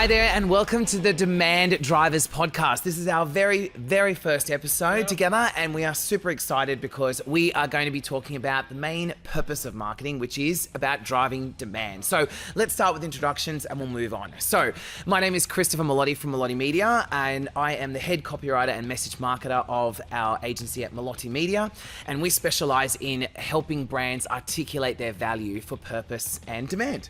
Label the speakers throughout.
Speaker 1: Hi there and welcome to the Demand Drivers podcast. This is our very, very first episode together and we are super excited because we are going to be talking about the main purpose of marketing, which is about driving demand. So let's start with introductions and we'll move on. So my name is Christopher Melotti from Melotti Media and I am the head copywriter and message marketer of our agency at Melotti Media, and we specialize in helping brands articulate their value for purpose and demand.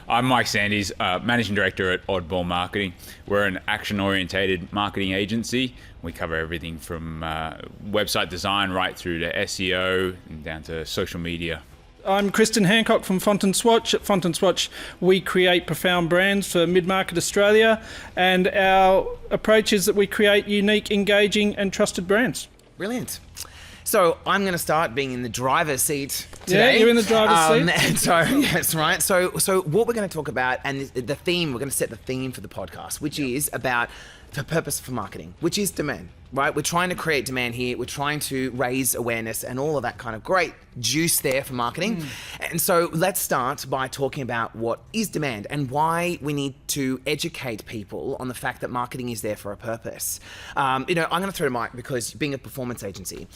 Speaker 2: I'm Mike Sandys, Managing Director at Oddball Marketing. We're an action-orientated marketing agency. We cover everything from website design right through to SEO and down to social media.
Speaker 3: I'm Kristin Hancock from Swatch. At Swatch, we create profound brands for mid-market Australia, and our approach is that we create unique, engaging and trusted brands.
Speaker 1: Brilliant. So I'm going to start being in the driver's seat today.
Speaker 3: Yeah, you're in the driver's seat.
Speaker 1: And so, yes, right. So what we're going to talk about, and the theme, we're going to set the theme for the podcast, which is about the purpose for marketing, which is demand, right? We're trying to create demand here. We're trying to raise awareness and all of that kind of great juice there for marketing. And so let's start by talking about what is demand and why we need to educate people on the fact that marketing is there for a purpose. I'm going to throw to Mike because being a performance agency,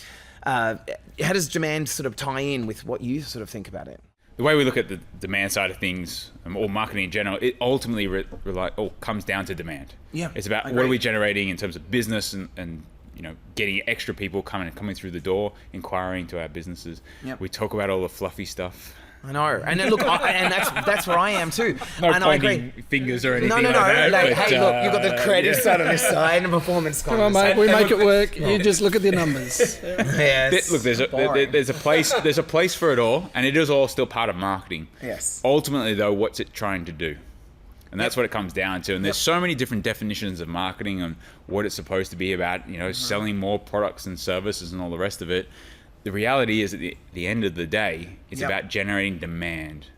Speaker 1: how does demand sort of tie in with what you sort of think about it?
Speaker 2: The way we look at the demand side of things, or marketing in general, it ultimately comes down to demand.
Speaker 1: Yeah,
Speaker 2: it's about what are we generating in terms of business and getting extra people coming through the door, inquiring to our businesses. Yep. We talk about all the fluffy stuff.
Speaker 1: I know, and look, and that's where I am too.
Speaker 2: No
Speaker 1: and
Speaker 2: pointing
Speaker 1: I agree.
Speaker 2: fingers or anything.
Speaker 1: No.
Speaker 2: Like that,
Speaker 1: hey, look, you've got the creative side on this side and the performance side.
Speaker 3: Come on, mate, we make it work. You just look at the numbers.
Speaker 1: Yes.
Speaker 2: Look, there's a place for it all, and it is all still part of marketing.
Speaker 1: Yes.
Speaker 2: Ultimately, though, what's it trying to do? And that's what it comes down to. And there's so many different definitions of marketing and what it's supposed to be about, selling more products and services and all the rest of it. The reality is at the end of the day, it's about generating demand.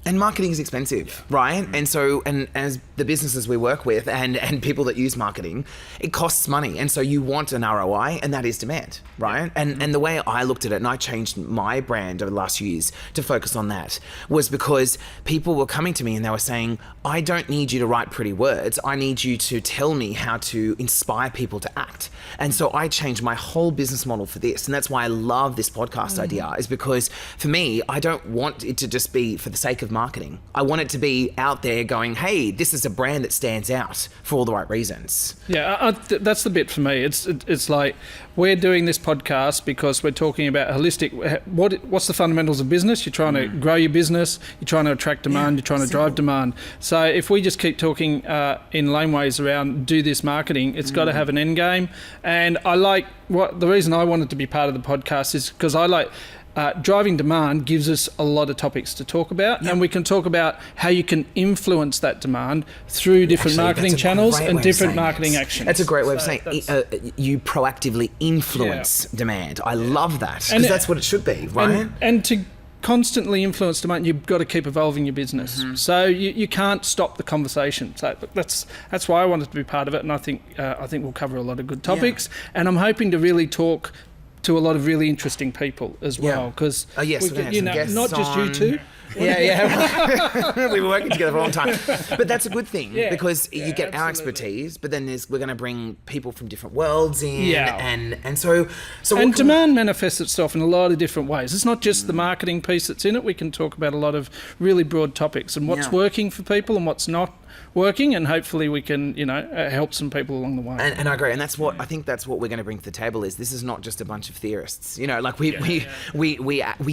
Speaker 1: And marketing is expensive, right? And so, and as the businesses we work with and people that use marketing, it costs money. And so you want an ROI, and that is demand, right? And the way I looked at it, and I changed my brand over the last few years to focus on that, was because people were coming to me and they were saying, I don't need you to write pretty words. I need you to tell me how to inspire people to act. And so I changed my whole business model for this. And that's why I love this podcast idea, is because for me, I don't want it to just be for the sake of marketing. I want it to be out there going, hey, this is a brand that stands out for all the right reasons.
Speaker 3: Yeah, that's the bit for me. It's like we're doing this podcast because we're talking about holistic. What's the fundamentals of business? You're trying to grow your business. You're trying to attract demand. You're trying to drive demand. So if we just keep talking in laneways around do this marketing, it's got to have an end game. And I like the reason I wanted to be part of the podcast is because I like. Driving demand gives us a lot of topics to talk about, and we can talk about how you can influence that demand through different marketing channels and different marketing actions.
Speaker 1: That's a great way of saying you proactively influence demand. I love that, because that's what it should be, right?
Speaker 3: And to constantly influence demand, you've got to keep evolving your business. So you can't stop the conversation. So that's why I wanted to be part of it, and I think we'll cover a lot of good topics. And I'm hoping to really talk to a lot of really interesting people as well, because
Speaker 1: not
Speaker 3: just you two.
Speaker 1: We've been working together for a long time, but that's a good thing because you get our expertise, but then we're going to bring people from different worlds in, and so
Speaker 3: demand manifests itself in a lot of different ways. It's not just the marketing piece that's in it. We can talk about a lot of really broad topics and what's working for people and what's not working, and hopefully we can help some people along the way.
Speaker 1: And I agree, and that's what I think that's what we're going to bring to the table. Is this is not just a bunch of theorists, like we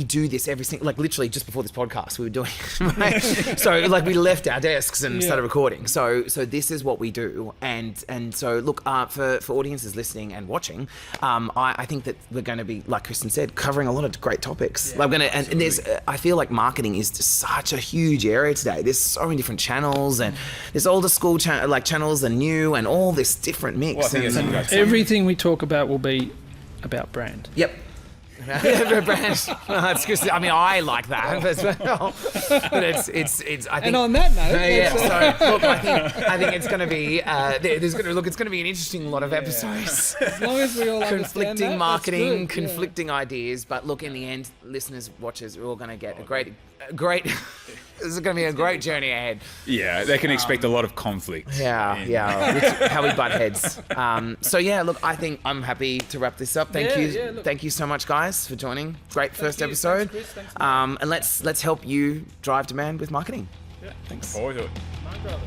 Speaker 1: do this every single, like literally just before this podcast we were doing right? So like we left our desks and started recording, so this is what we do, and so look, for audiences listening and watching, I think that we're going to be, like Kristin said, covering a lot of great topics. Like we're going to, and there's I feel like marketing is just such a huge area today. There's so many different channels, and there's older school channels and new, and all this different mix.
Speaker 3: Everything we talk about will be about brand.
Speaker 1: Yep. Brand. It's just, I mean, I like that as well. But it's. I think.
Speaker 3: And on that note,
Speaker 1: So look, I think it's going to be. It's going to be an interesting lot of episodes.
Speaker 3: As long as we all
Speaker 1: conflicting
Speaker 3: that,
Speaker 1: marketing, conflicting ideas. But look, in the end, listeners, watchers, we're all going to get a great This is going to be a great journey ahead.
Speaker 2: Yeah, they can expect a lot of conflict.
Speaker 1: Yeah. Which, how we butt heads. So yeah, look, I think I'm happy to wrap this up. Thank you so much, guys, for joining. Great first episode.
Speaker 3: Thanks, Chris. Thanks,
Speaker 1: And let's help you drive demand with marketing.
Speaker 3: Yeah.
Speaker 1: Thanks.
Speaker 2: Forward to it.
Speaker 3: My brother.